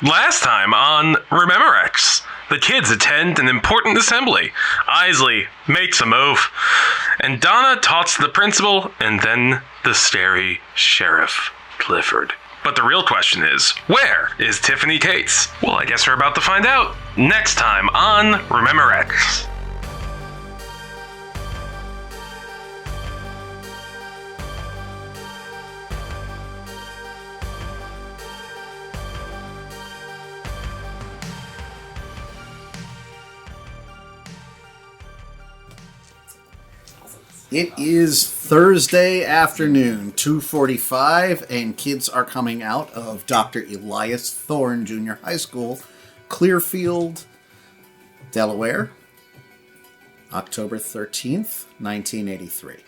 Last time on Rememorex, the kids attend an important assembly. Eisley makes a move, and Donna taunts the principal and then the scary sheriff, Clifford. But the real question is, where is Tiffany Cates? Well, I guess we're about to find out next time on Rememorex. It is Thursday afternoon, 2:45, and kids are coming out of Dr. Elias Thorne Junior High School, Clearfield, Delaware, October 13th, 1983.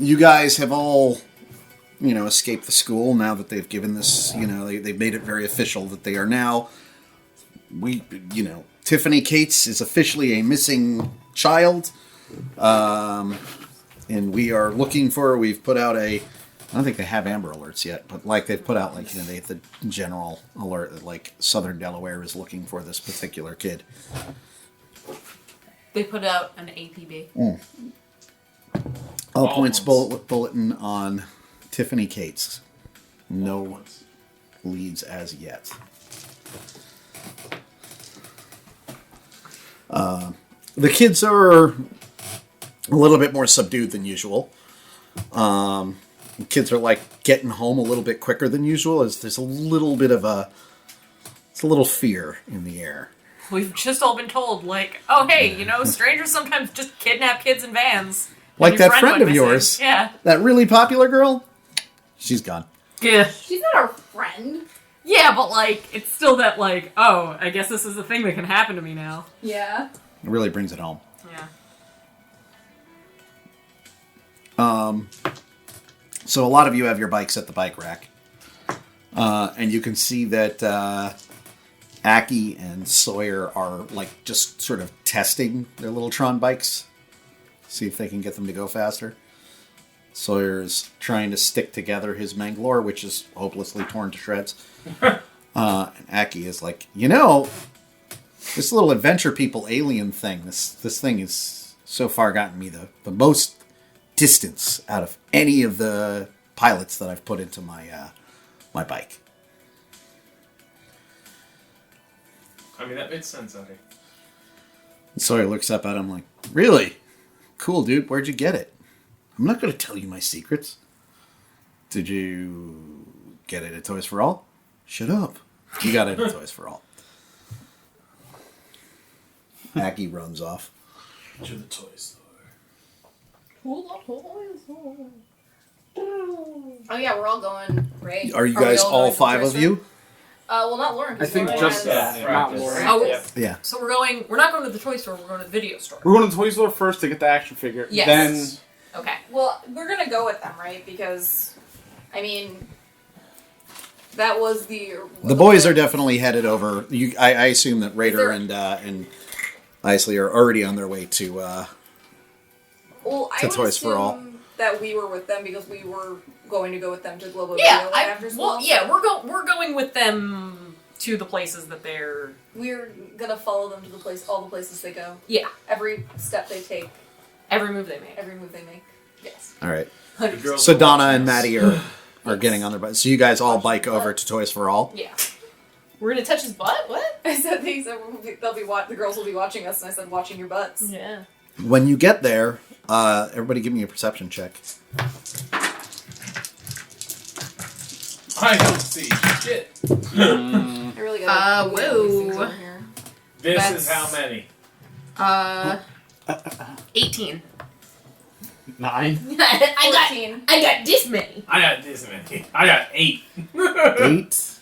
You guys have all, escaped the school now that they've given this, they've made it very official that they are now, Tiffany Cates is officially a missing child. And we are looking for, we've put out I don't think they have Amber Alerts yet, but they've put out they have the general alert that Southern Delaware is looking for this particular kid. They put out an APB. All points bulletin on Tiffany Cates. No leads as yet. The kids are a little bit more subdued than usual. Kids are getting home a little bit quicker than usual, as there's a little bit of a little fear in the air. We've just all been told, oh hey, strangers sometimes just kidnap kids in vans. Like that friend of yours. Yeah. That really popular girl? She's gone. Yeah. She's not our friend. Yeah, but it's still that oh, I guess this is a thing that can happen to me now. Yeah. It really brings it home. Yeah. So a lot of you have your bikes at the bike rack. And you can see that Aki and Sawyer are just sort of testing their little Tron bikes. See if they can get them to go faster. Sawyer's trying to stick together his Manglore, which is hopelessly torn to shreds. And Aki is this little adventure people alien thing, this thing has so far gotten me the most distance out of any of the pilots that I've put into my my bike. I mean, that makes sense, Eddie. Sawyer looks up at him really? Cool, dude. Where'd you get it? I'm not going to tell you my secrets. Did you get it at Toys for All? Shut up. You got it at Toys for All. Aki runs off. To the toy store. Oh yeah, we're all going, right? Are you guys all five of you? Well, not Lauren. I think Lauren just has- not Lauren. Oh, Yeah. so we're not going to the toy store, we're going to the video store. We're going to the toy store first to get the action figure. Yes. Okay. Well, we're gonna go with them, right? Because, that was the boys are definitely headed over. I assume that Rader and Eisley are already on their way to Well, I to would Toys for All. assume that we were with them because we were going to go with them to Globo. Yeah, after school. we're going with them to the places that they're. We're gonna follow them to all the places they go. Yeah. Every step they take, Every move they make. every move they make. Yes. All right. 100%. So Donna and Maddie are getting on their bikes. So you guys all bike over to Toys for All? Yeah. We're gonna touch his butt? What? I said the girls will be watching us, and I said watching your butts. Yeah. When you get there, everybody give me a perception check. I don't see shit. I really gotta look at these things whoa. over here. This That's- is how many? 18. 9. I I got this many. I got this many. I got 8. 8,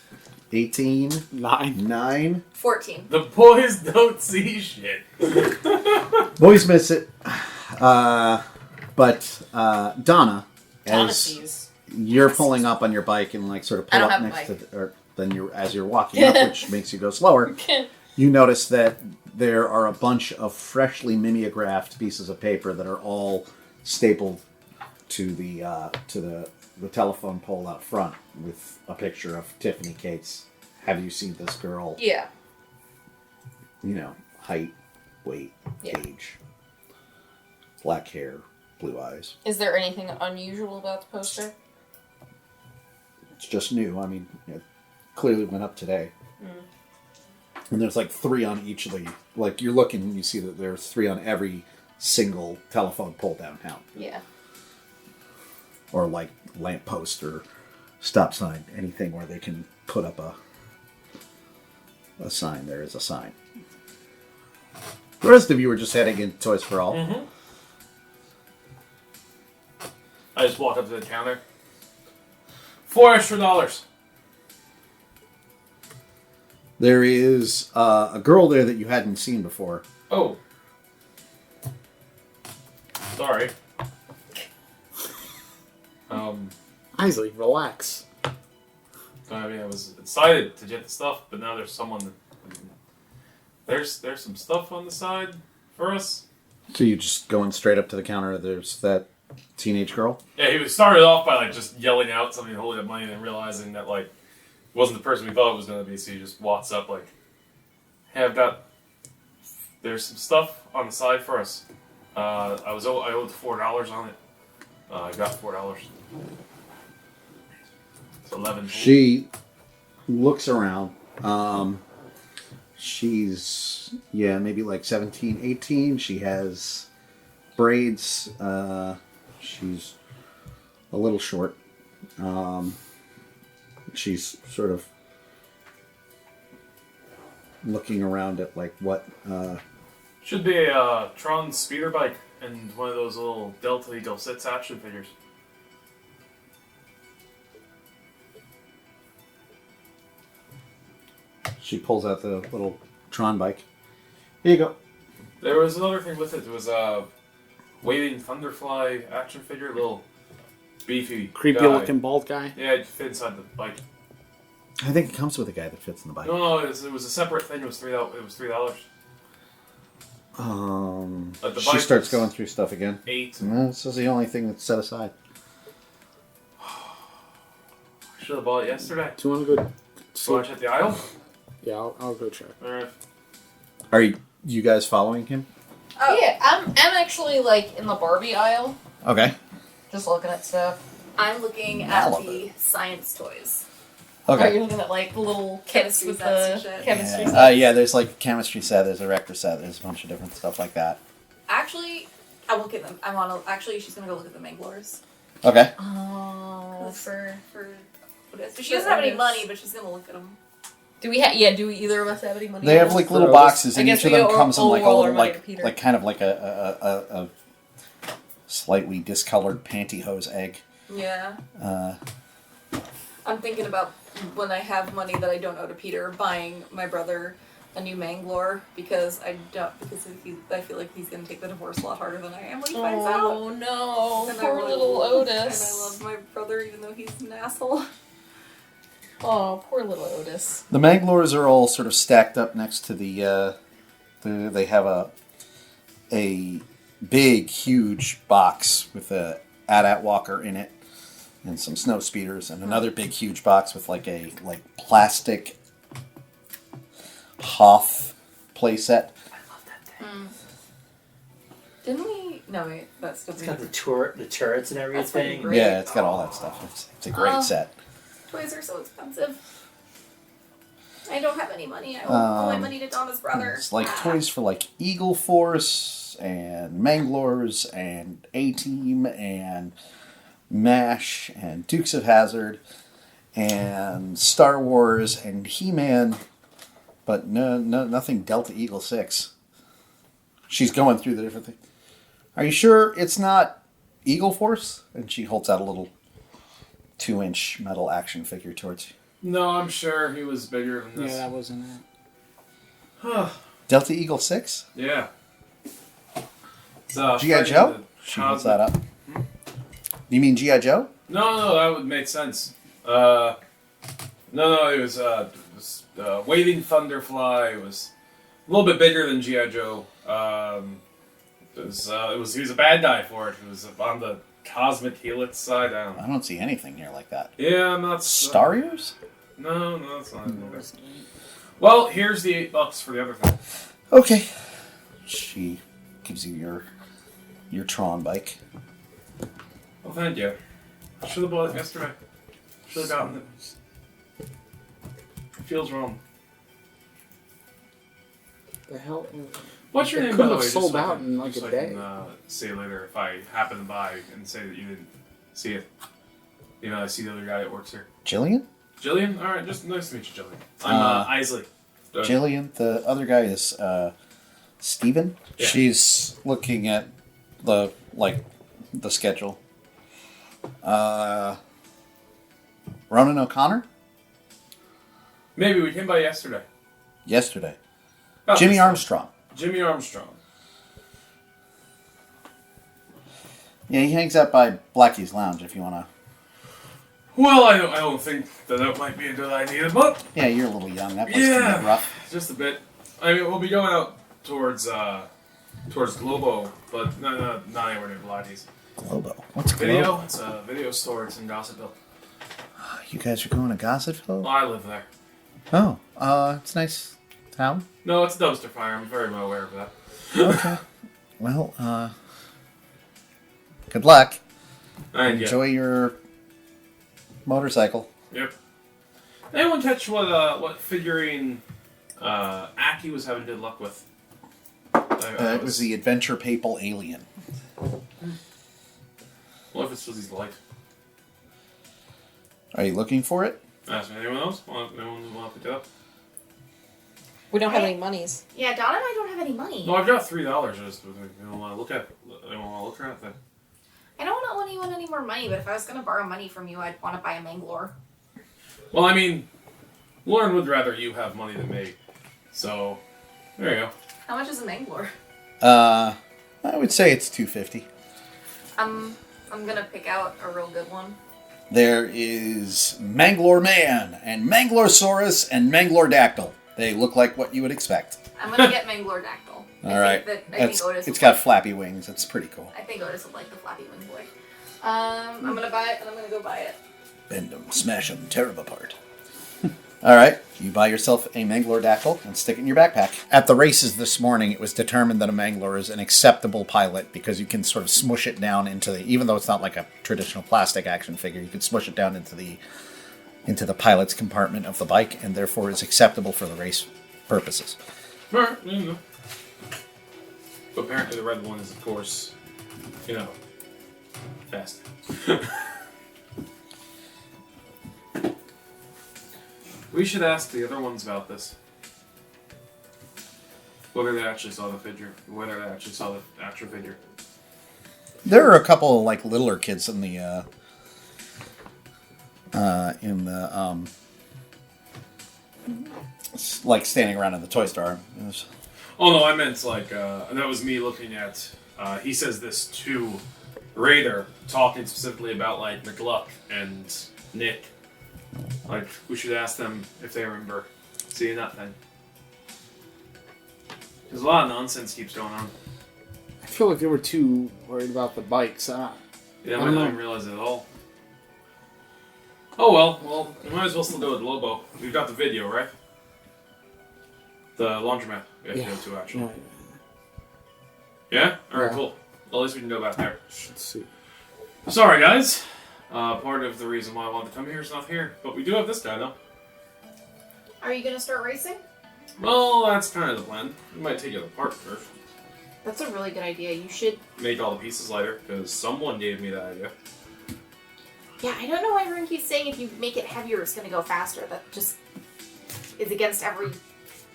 18, 9. 9. 14. The boys don't see shit. Boys miss it. But Donna, as sees. you're pulling up on your bike and sort of I pull don't up have a next bike. to, or then as you're walking up, which makes you go slower, you notice that there are a bunch of freshly mimeographed pieces of paper that are all stapled to the telephone pole out front with a picture of Tiffany Cates have you seen this girl? Yeah. Height, weight, Yeah. age, black hair, blue eyes. Is there anything unusual about the poster? It's just new. I mean, it clearly went up today. And there's like 3 on each of the... Like, you're looking and you see that there's 3 on every single telephone pole downtown. Yeah. Or like lamppost or stop sign. Anything where they can put up a sign. There is a sign. The rest of you were just heading into Toys for All. Mm-hmm. I just walked up to the counter. $4 extra. There is a girl there that you hadn't seen before. Oh. Sorry. Eisley, relax. I mean, I was excited to get the stuff, but now there's someone that... There's some stuff on the side for us. So you just going straight up to the counter. There's that teenage girl. Yeah, he was started off by like just yelling out something, holding up money, and then realizing that like it wasn't the person we thought it was going to be. So he just walks up like, "Hey, there's some stuff on the side for us. I owed $4 on it. I got $4. It's 11. She looks around. She's, maybe like 17, 18. She has braids. She's a little short. She's sort of looking around at like what... Should be a Tron speeder bike and one of those little Delta Eagle 6 action figures. She pulls out the little Tron bike. Here you go. There was another thing with it. There was a waving Thunderfly action figure, little beefy, Creepy guy. looking bald guy. Yeah, it fit inside the bike. I think it comes with a guy that fits in the bike. No, it was a separate thing. It was $3. Like the She bike starts was going through stuff again. $8. No, this is the only thing that's set aside. Should have bought it yesterday. Do you want to go? So I check the aisle. Yeah, I'll go check. All right. Are you guys following him? Oh. Yeah, I'm actually like in the Barbie aisle, Okay. just looking at stuff. I'm looking at Malibu. the science toys. Are Okay. you looking at like the little kits Chemistry with sets the and shit. chemistry Yeah. sets? Yeah, there's like a chemistry set, there's a rector set, there's a bunch of different stuff like that. Actually, I won't get them. Actually, she's gonna go look at the Manglores. Okay. Oh, for What is it? She doesn't have any money, but she's gonna look at them. do we have? Yeah, do either of us have any money? They have like little boxes, I and guess each of we them go comes in like a roll little, our money to like, Peter. like kind of like a slightly discolored pantyhose egg. Yeah. I'm thinking about when I have money that I don't owe to Peter, buying my brother a new Manglore because I feel like he's gonna take the divorce a lot harder than I am when he finds out. Oh no, And I poor really little love- Otis. And I love my brother even though he's an asshole. Oh, poor little Otis. The Manglores are all sort of stacked up next to they have a big, huge box with a AT-AT walker in it and some snow speeders, and another big, huge box with like a plastic Hoff playset. Didn't we? No, wait. That's still It's got the turrets and That's pretty everything. great. Yeah, it's got all that stuff. It's a great set. Toys are so expensive. I don't have any money. I owe all my money to Donna's brother. It's like toys for like Eagle Force and Manglores and A-Team and MASH and Dukes of Hazzard and Star Wars and He-Man, but no, nothing Delta Eagle 6. She's going through the different things. Are you sure it's not Eagle Force? And she holds out a little 2-inch metal action figure towards you. No, I'm sure he was bigger than this. Yeah, that wasn't it. Huh. Delta Eagle 6? Yeah. G.I. Joe? She holds that up. You mean G.I. Joe? No, that would make sense. No, it was Waving Thunderfly. It was a little bit bigger than G.I. Joe. He was a bad guy for it. He was on the Cosmic Helix side. I don't know. I don't see anything here like that. Yeah, I'm not... Star Ears? No, that's not. Okay. Well, here's the $8 for the other thing. Okay. She gives you your Tron bike. Well, thank you. I should have bought it yesterday. Should have gotten it. It feels wrong. The hell? What's your It name, could by the have way? sold Just so I out can- in like just a so I day. can, say later if I happen to buy and say that you didn't see it. You know, I see the other guy that works here. Jillian? Jillian? Alright, just nice to meet you, Jillian. I'm Eisley. Jillian. The other guy is Steven. Yeah. She's looking at the schedule. Ronan O'Connor? Maybe we came by yesterday. Yesterday. Oh, Jimmy this- Armstrong. Jimmy Armstrong. Yeah, he hangs out by Blackie's Lounge if you want to. Well, I don't think that might be a good idea, but Yeah, you're a little young. That place can be rough. just a bit. I mean, we'll be going out towards Globo, but not anywhere near Pilates. Globo. What's Video? Globo? It's a video store. It's in Gossipville. You guys are going to Gossipville? Well, I live there. Oh, it's a nice town. No, it's a dumpster fire. I'm very well aware of that. Okay. Well, good luck. And Enjoy your motorcycle. Yep. Anyone catch what figurine Aki was having good luck with? It was the Adventure Papal Alien. What if it's Fizzy's light? Are you looking for it? Ask me. Anyone else? Anyone want to pick it up? We don't have any monies. Yeah, Donna and I don't have any money. No, I've got $3. Just you don't want to look at. Anyone want to look at that? I don't want anyone any more money, but if I was going to borrow money from you, I'd want to buy a Manglore. Well, I mean, Lauren would rather you have money than me. So, there you go. How much is a Manglore? I would say it's $250. I'm going to pick out a real good one. There is Manglore Man and Manglorosaurus and Manglordactyl. They look like what you would expect. I'm going to get Manglordactyl. All right. I think Otis It's would got like- flappy wings. It's pretty cool. I think Otis would like the flappy wing boy. I'm going to buy it, and I'm going to go buy it. Bend them, smash them, tear them apart. All right, you buy yourself a Manglordactyl and stick it in your backpack. At the races this morning, it was determined that a Manglore is an acceptable pilot because you can sort of smush it down into the, even though it's not like a traditional plastic action figure, you can smush it down into the pilot's compartment of the bike, and therefore is acceptable for the race purposes. Alright, you know. But apparently the red one is, of course, fast. We should ask the other ones about this. Whether they actually saw the figure. Whether they actually saw the actual figure. There are a couple of littler kids in the standing around in the toy store. Oh no, I meant that was me looking at. He says this to Rader, talking specifically about McLuck and Nick. We should ask them if they remember seeing that thing. Because a lot of nonsense keeps going on. I feel like they were too worried about the bikes. Yeah, I I don't know. didn't realize it at all. Oh well, we might as well still go with Globo. We've got the video, right? The laundromat we have to go to, actually. Yeah? Alright, Yeah. cool. Well, at least we can go back there. Let's see. Sorry, guys. Part of the reason why I wanted to come here is not here. But we do have this guy, though. Are you going to start racing? Well, that's kind of the plan. We might take it apart first. That's a really good idea. You should... Make all the pieces lighter, because someone gave me that idea. Yeah, I don't know why everyone keeps saying if you make it heavier, it's going to go faster. That just is against every...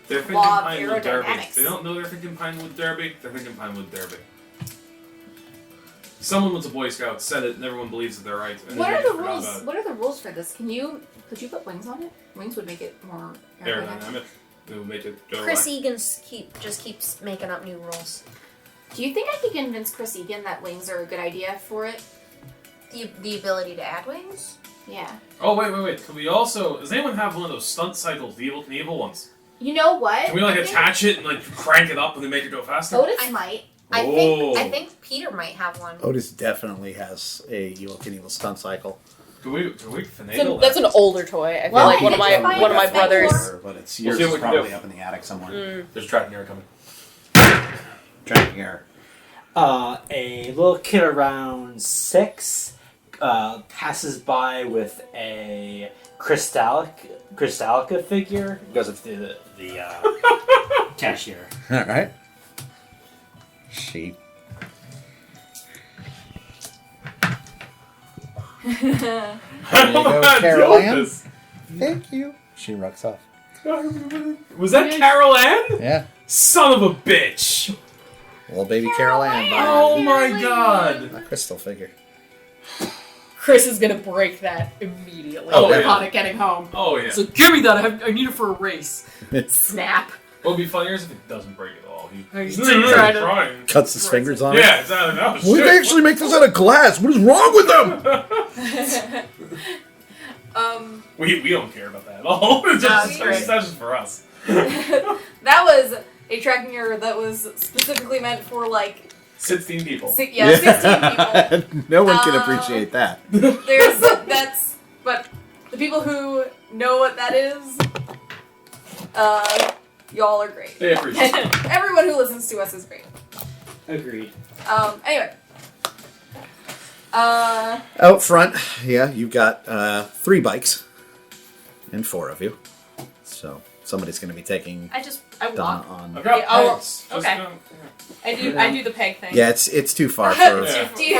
They're thinking Law of Pinewood Derby. aerodynamics. They don't know they're thinking Pinewood Derby. They're thinking Pinewood Derby. Someone with a Boy Scout said it, and everyone believes that they're right. And What then are they the forgot rules? about it. What are the rules for this? Could you put wings on it? Wings would make it more aerodynamic. Aerodynamic. It will make it go Chris away. Egan just keeps making up new rules. Do you think I could convince Chris Egan that wings are a good idea for it? The ability to add wings? Yeah. Oh, wait. Can we also... Does anyone have one of those stunt cycles, the Evil Knievel ones? You know what? Can we, I think attach it and, crank it up and then make it go faster? Otis might. I Oh. think Peter might have one. Otis definitely has a Evil Knievel stunt cycle. Can we finagle That's an older toy. I feel Well, like you one of my can buy a brothers. Spectre. But it's We'll yours see is what we can probably do. up in the attic somewhere. There's a tracking error coming. Tracking error. A little kid around 6 passes by with a Crystallica figure. Goes up to the cashier. All right. She. There you go, Carol Ann. Thank you. She rocks off. Was that Carol Ann? Yeah. Son of a bitch! Little baby Carol Ann. Oh my god! A crystal figure. Chris is gonna break that immediately Oh, yeah. upon it getting home. Oh yeah. So give me that. I need it for a race. Snap. What would be funnier is if it doesn't break at all. He's He's really trying to- trying. Cuts his fingers on it. Yeah, it's not enough. We can actually make this out of glass. What is wrong with them? We don't care about that at all. It's That's just, great. that's just for us. That was a tracking error that was specifically meant for like 16 people. 16 people. No one can appreciate that. But the people who know what that is, y'all are great. They appreciate it. Everyone who listens to us is great. Agreed. Anyway. Out front, yeah, you've got 3 bikes and 4 of you. So somebody's going to be taking I Donna walk. on. I've got Yeah, oh, pegs. Just okay. gonna- I do the peg thing. Yeah, it's too far for. Yeah. Do you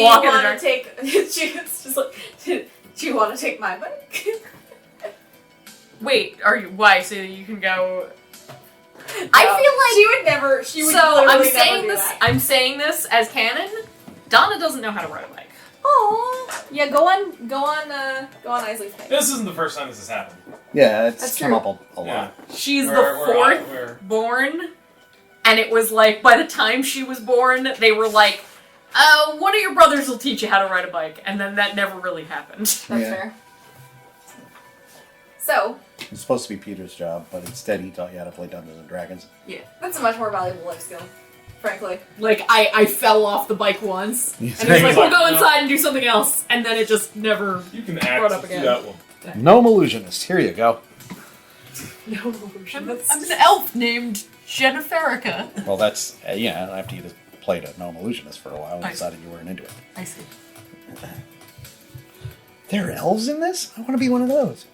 Walk in the want dark. to take? It's just like, do you want to take my bike? Wait, are you? Why? So that you can go. I feel like she would never. She would. So I'm literally never saying do this. that. I'm saying this as canon. Donna doesn't know how to ride a bike. Oh, yeah. Go on Eisley's bike. This isn't the first time this has happened. Yeah, it's That's come true. up a lot. Yeah. She's We're- the we're- fourth we're- born, and it was like by the time she was born, they were like, one of your brothers will teach you how to ride a bike," and then that never really happened. That's Yeah. fair. So It's supposed to be Peter's job, but instead he taught you how to play Dungeons and Dragons. that's a much more valuable life skill, frankly. Like I fell off the bike once, and He's he was like, "We'll go No. inside and do something else," and then it just never. You can Brought act up to again. that one. Gnome illusionist. Here you go. No, I'm an elf named Jenniferica. Well, that's yeah. After you played a gnome illusionist for a while, and I decided you weren't into it. I see. There are elves in this? I want to be one of those.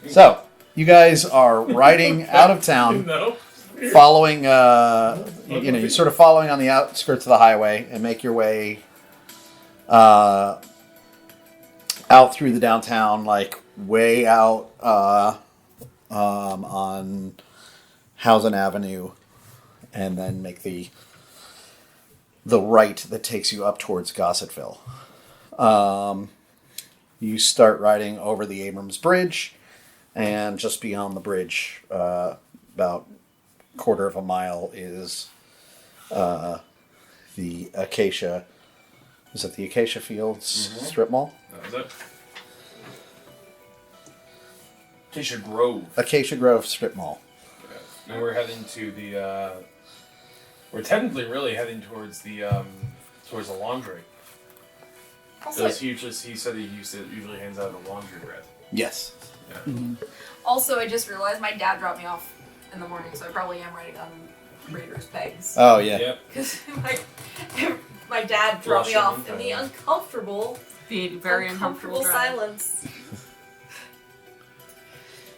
So, you guys are riding out of town, No. following, you're sort of following on the outskirts of the highway and make your way out through the downtown, like way out on Housen Avenue, and then make the right that takes you up towards Gossetville. You start riding over the Abrams Bridge, and just beyond the bridge, about a quarter of a mile, is the Acacia. Is it the Acacia Fields strip mall? That was it. Acacia Grove. Acacia Grove strip mall. And we're heading to the. We're technically really heading towards the laundry. Also, He said he usually hands out a laundry bread. Yes. Yeah. also, I just realized my dad dropped me off in the morning, so I probably am riding on Rader's pegs. Oh yeah. Yep. Because my dad dropped me off in the uncomfortable, The very uncomfortable drive. silence.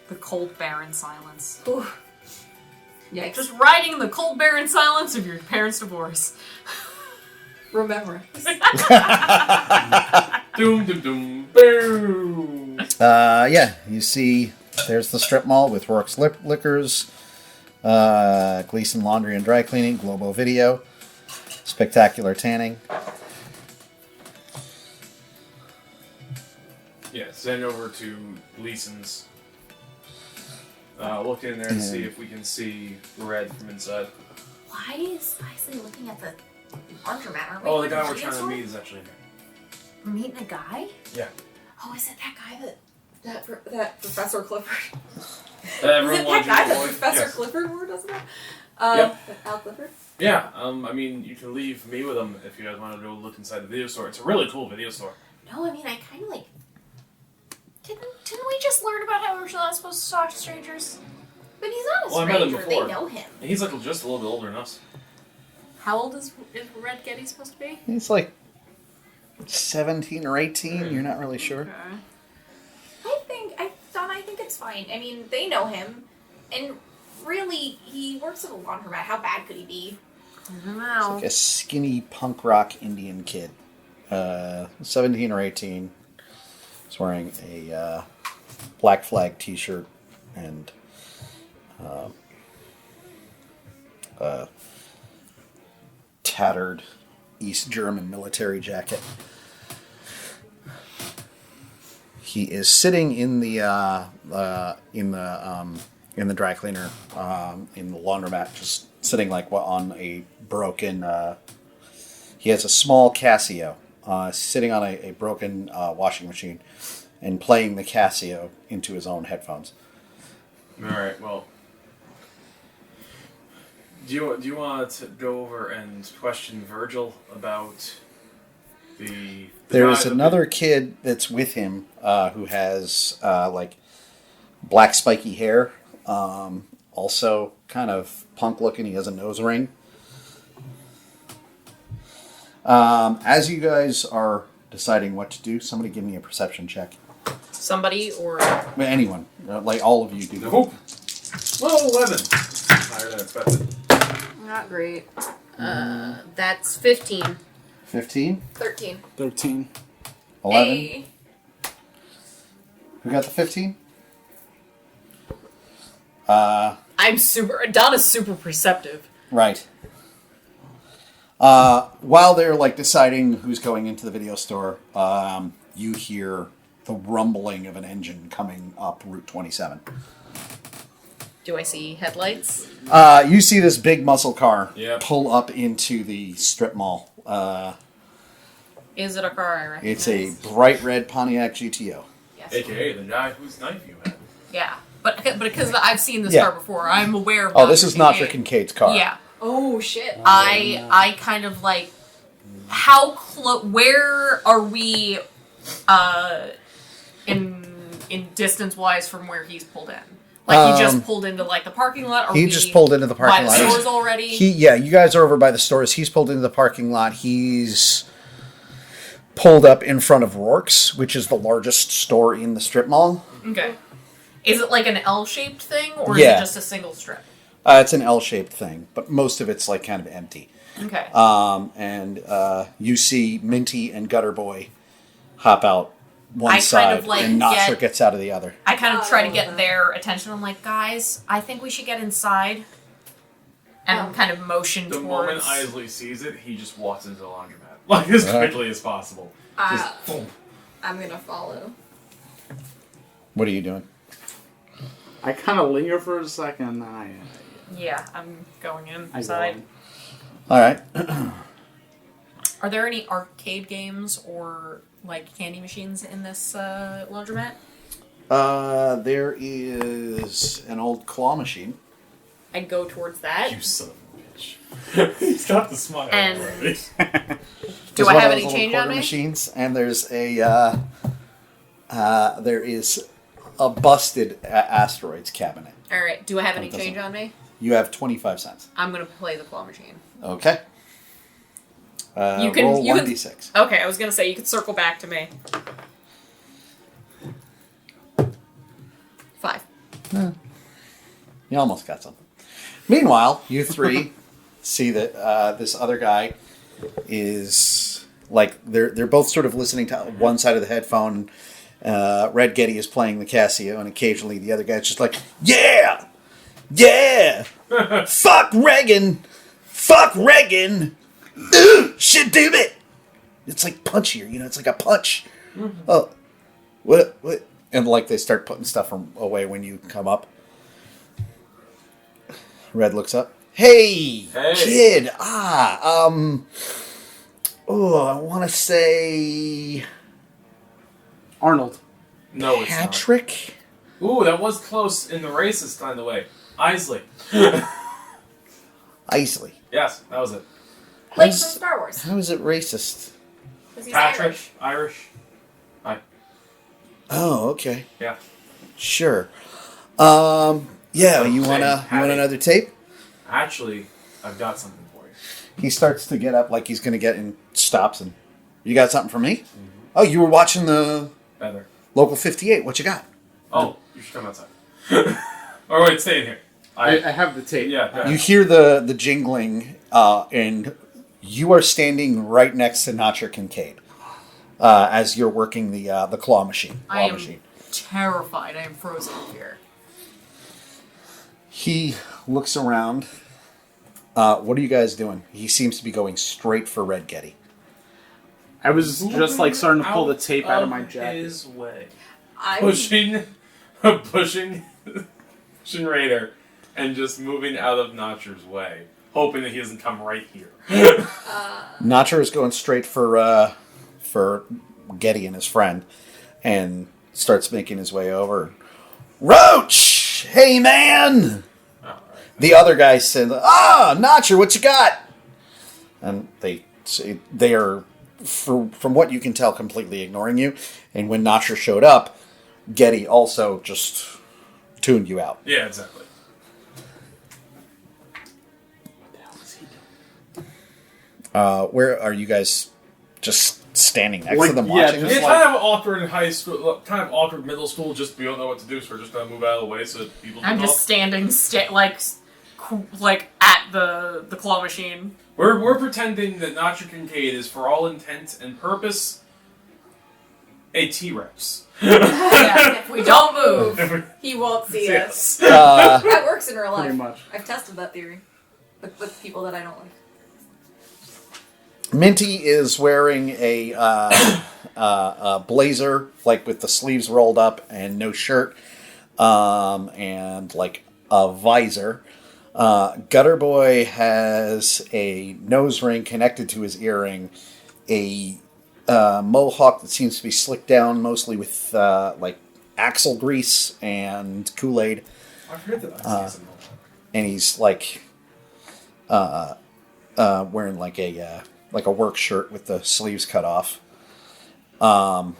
The cold, barren silence. Ooh. Yikes. Just riding in the cold, barren silence of your parents' divorce. Rememorex. Doom, doom, doom, boom. Yeah, you see, there's the strip mall with Rourke's Liquors, Gleason Laundry and Dry Cleaning, Globo Video, Spectacular Tanning. Yeah, send over to Gleason's. Look in there and see if we can see red from inside. Why is Eisley looking at the laundromat? Are we Oh, the at guy we're video trying to store? meet is actually in there. We're meeting a guy? Yeah. Oh, is it that guy that... that Professor Clifford. Is Everyone it that wants guy you that to Professor yes. Clifford wore, doesn't it? Yep. Al Clifford? Yeah, I mean, you can leave me with them if you guys want to go look inside the video store. It's a really cool video store. No, I mean, I kind of, like, Didn't we just learn about how we're not supposed to talk to strangers? But he's not a Well, I met him stranger. before. They know him. He's like just a little bit older than us. How old is Red Getty supposed to be? He's like 17 or 18. You're not really sure. I think it's fine. I mean, they know him, and really, he works at a laundromat. How bad could he be? I don't know. Like a skinny punk rock Indian kid. 17 or 18. He's wearing a Black Flag t-shirt and tattered East German military jacket. He is sitting in the dry cleaner, in the laundromat, just sitting like on a broken. He has a small Casio, sitting on a broken washing machine, and playing the Casio into his own headphones. All right. Well, do you want to go over and question Virgil about the There's guy- another kid that's with him who has like black spiky hair, also kind of punk looking. He has a nose ring. As you guys are deciding what to do, somebody give me a perception check. Somebody or Anyone, like all of you do. Nope. Well, 11. Higher than expected. not great. That's 15. 15, 13. 13. 11. Hey. Who got the 15? Donna's super perceptive. Right. While they're like deciding who's going into the video store, you hear the rumbling of an engine coming up Route 27. Do I see headlights? You see this big muscle car Yep. pull up into the strip mall. Is it a car I recognize? It's a bright red Pontiac GTO. Yes. AKA the guy whose knife you had. Yeah, but because I've seen this Yeah. car before, I'm aware of. Oh, this is not for Kincaid. Kincaid's car. Yeah, Oh, shit. I kind of like how close. Where are we? In distance wise from where he's pulled in. Like he just pulled into like the parking lot. Or He just pulled into the parking by lot. the stores already. You guys are over by the stores. He's pulled into the parking lot. He's pulled up in front of Rourke's, which is the largest store in the strip mall. Okay. Is it like an L-shaped thing, or is Yeah. it just a single strip? It's an L-shaped thing, but most of it's like kind of empty. Okay. And you see Minty and Gutter Boy hop out one I side, kind of, like, and Nostra gets out of the other. I kind of try to get their attention. I'm like, guys, I think we should get inside. And kind of motion The towards. moment Eisley sees it, he just walks into the laundromat. Like, as quickly as possible. Just, boom. I'm gonna follow. What are you doing? I kind of linger for a second, and then Yeah, I'm going I go inside. in. All right. Are there any arcade games or like candy machines in this laundromat? There is an old claw machine. I go towards that. You son of a bitch. He's got the smile And- already. Do There's I one have of any those little change on quarter me? machines, and there's there is a busted asteroids cabinet. All right. Do I have any Doesn't- change on me? You have 25 cents. I'm gonna play the claw machine. Okay. You can- roll you can- 1d6. Okay, I was gonna say you could circle back to me. 5. You almost got something. Meanwhile, you three see that this other guy is like they're both sort of listening to one side of the headphone. Red Getty is playing the Casio, and occasionally the other guy's just like, "Yeah, yeah, fuck Reagan, Ooh, should do it." It's like punchier, it's like a punch. Oh, what? And like they start putting stuff away when you come up. Red looks up. Hey, kid. I want to say Arnold. No, it's Patrick. not. Ooh, that was close in the racist kind of way. Eisley. Eisley. Yes, that was it. Like from Star Wars. How is it racist? Because he's Patrick. Irish. Irish. Hi. Oh, okay. Yeah. Sure. Yeah, you want another tape? Actually, I've got something for you. He starts to get up like he's going to get and stops and, you got something for me? Mm-hmm. Oh, you were watching the Better. Local 58. What you got? Oh, you should come outside. Or wait, stay in here. I have the tape. Yeah. You hear the jingling, and you are standing right next to Notcher Kincaid as you're working the claw machine. I am terrified. I am frozen in fear. He looks around. What are you guys doing? He seems to be going straight for Red Getty. I was just like starting to pull the tape out of my jacket. His way. Pushing Rader and just moving out of Notcher's way, hoping that he doesn't come right here. Notcher is going straight for Getty and his friend, and starts making his way over. Roach! Hey, man! Right. The other guy said, Notcher, what you got? And they are, from what you can tell, completely ignoring you. And when Notcher showed up, Getty also just tuned you out. Yeah, exactly. What the hell is he doing? Where are you guys just standing next to them yeah, watching? It's just kind of awkward in high school, kind of awkward middle school, just we don't know what to do, so we're just going to move out of the way so that people can I'm just talk. standing like at the claw machine. We're pretending that Notcher Kincaid is, for all intent and purpose, a T-Rex. Yeah, if we don't move. He won't see us. Yes. That works in real life. Pretty much. I've tested that theory with people that I don't like. Minty is wearing a blazer, like with the sleeves rolled up and no shirt, and like a visor. Gutter Boy has a nose ring connected to his earring, a mohawk that seems to be slicked down mostly with like axle grease and Kool-Aid. I've heard that. And he's like wearing like a work shirt with the sleeves cut off, and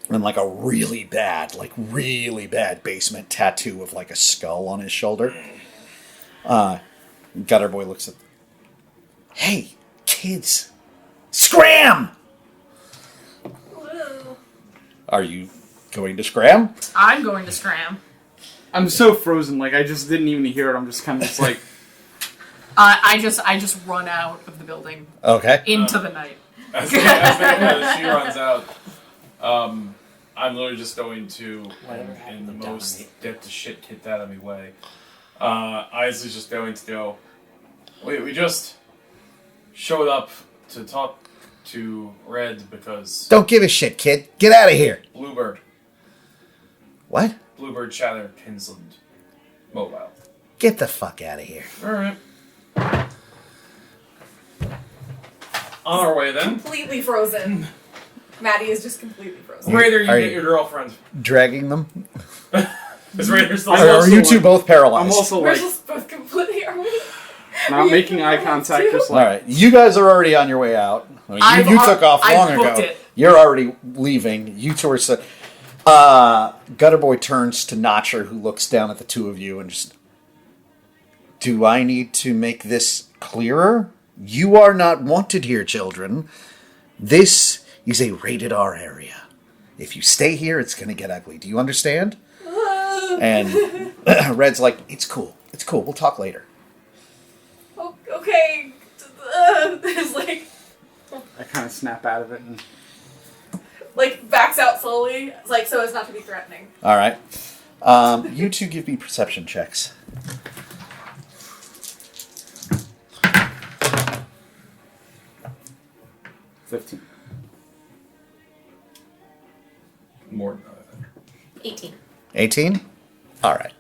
like a really bad basement tattoo of like a skull on his shoulder. Gutter Boy looks at, hey kids, scram! Whoa. Are you going to scram? I'm going to scram. I'm so frozen, like I just didn't even hear it. I'm just kind of just like. I just run out of the building Okay. into the night. As she runs out, I'm literally just going to, in the most get the shit kicked out of me way, Eisley's just going to go, wait, we just showed up to talk to Red because... Don't give a shit, kid. Get out of here. Bluebird. What? Bluebird Chatter Kinsland Mobile. Get the fuck out of here. Alright. On our way then. Completely frozen. Maddie is just completely frozen. Rader, you Are get you- your girlfriend. Dragging them? Is Rader still Are you two both paralyzed? I'm also We're like just both completely. Are we? not making eye contact. Just All like right, you guys are already on your way out. I mean, you took off long I've ago. booked it. You're already leaving. You two are set. Gutter Boy turns to Notcher, who looks down at the two of you and just... Do I need to make this clearer? You are not wanted here, children. This is a rated R area. If you stay here, it's going to get ugly. Do you understand? And Red's like, it's cool. It's cool. We'll talk later. Oh, okay. It's I kind of snap out of it and like backs out slowly, like so as not to be threatening. All right. You two give me perception checks. $15. More than that, I think. 18. 18? All right.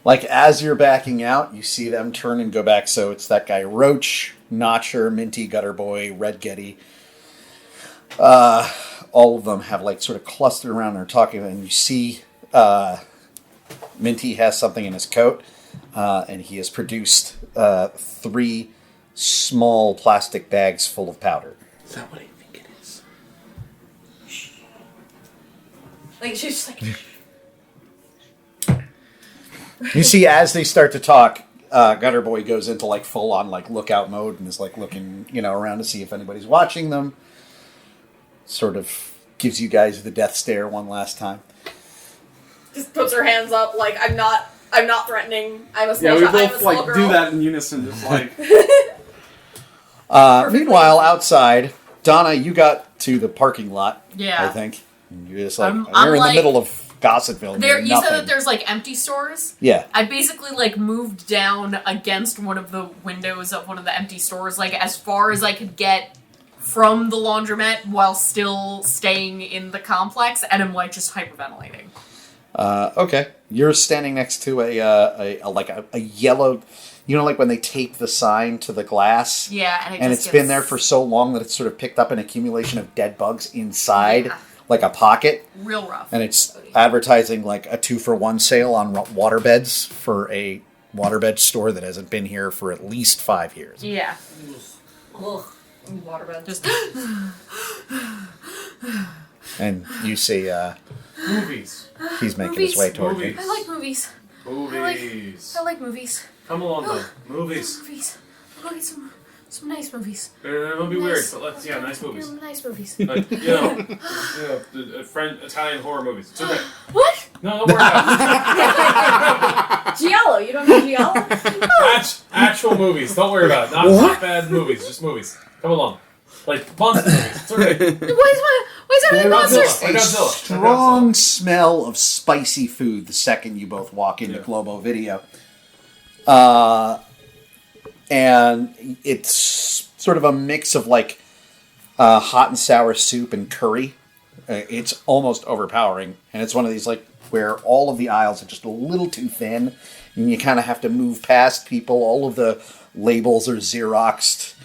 Like, as you're backing out, you see them turn and go back. So it's that guy, Roach, Notcher, Minty, Gutter Boy, Red Getty. All of them have, like, sort of clustered around and are talking. And you see Minty has something in his coat. And he has produced 3 small plastic bags full of powder. Is that what I think it is? Like, she's just like... You see, as they start to talk, Gutter Boy goes into like full on like lookout mode and is like looking, around to see if anybody's watching them. Sort of gives you guys the death stare one last time. Just puts her hands up, like, I'm not threatening. I'm a small Yeah, we I'm a both small like girl. do that in unison, just like. Meanwhile, outside, Donna, you got to the parking lot. Yeah. I think you're just like I'm you're in like- the middle of Gossipville. and There, you're you said nothing. that there's like empty stores. Yeah. I basically like moved down against one of the windows of one of the empty stores, like as far as I could get from the laundromat while still staying in the complex, and I'm like just hyperventilating. Okay. You're standing next to a yellow, like when they tape the sign to the glass. Yeah, And it's been there for so long that it's sort of picked up an accumulation of dead bugs inside, Yeah. like a pocket. real rough. And it's advertising like a 2-for-1 sale on waterbeds for a waterbed store that hasn't been here for at least 5 years. Yeah, Ugh. Waterbed. just And you see Movies. he's making Movies. his way toward you. Movies. I like movies. Movies. I like movies. Come along, though. Movies. Movies. We'll go get some nice movies. It won't be weird, but nice movies. Nice movies. Like, Italian horror movies. It's okay. What? No, don't worry about Giallo. You don't know Giallo? it. Actual movies. Don't worry about it. Not bad movies. Just movies. Come along. Like monster movies. It's okay. Why is everything monsters? Like A Godzilla. strong smell of spicy food the second you both walk into Yeah. Globo Video. And it's sort of a mix of like hot and sour soup and curry. It's almost overpowering. And it's one of these like where all of the aisles are just a little too thin and you kind of have to move past people. All of the labels are Xeroxed.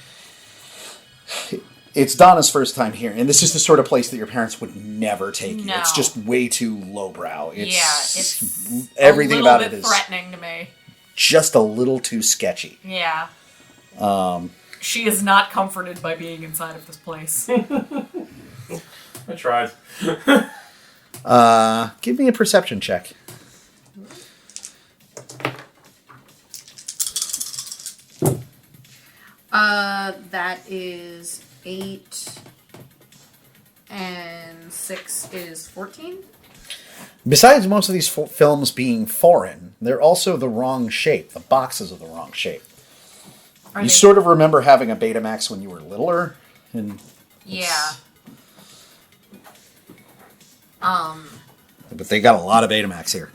It's Donna's first time here, and this is the sort of place that your parents would never take you. No. It's just way too lowbrow. It's everything about it a little is bit threatening to me. just a little too sketchy. Yeah. She is not comforted by being inside of this place. I tried. Give me a perception check. That is 8, and 6 is 14. Besides most of these films being foreign, they're also the wrong shape. The boxes are the wrong shape. You sort of remember having a Betamax when you were littler, and Yeah. but they got a lot of Betamax here.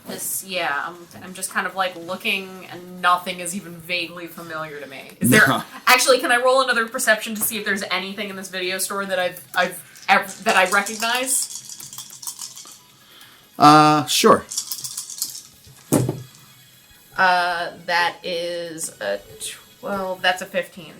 I'm just kind of like looking, and nothing is even vaguely familiar to me. Is there actually? Can I roll another perception to see if there's anything in this video store that that I recognize? Sure. That is a 12. That's a 15.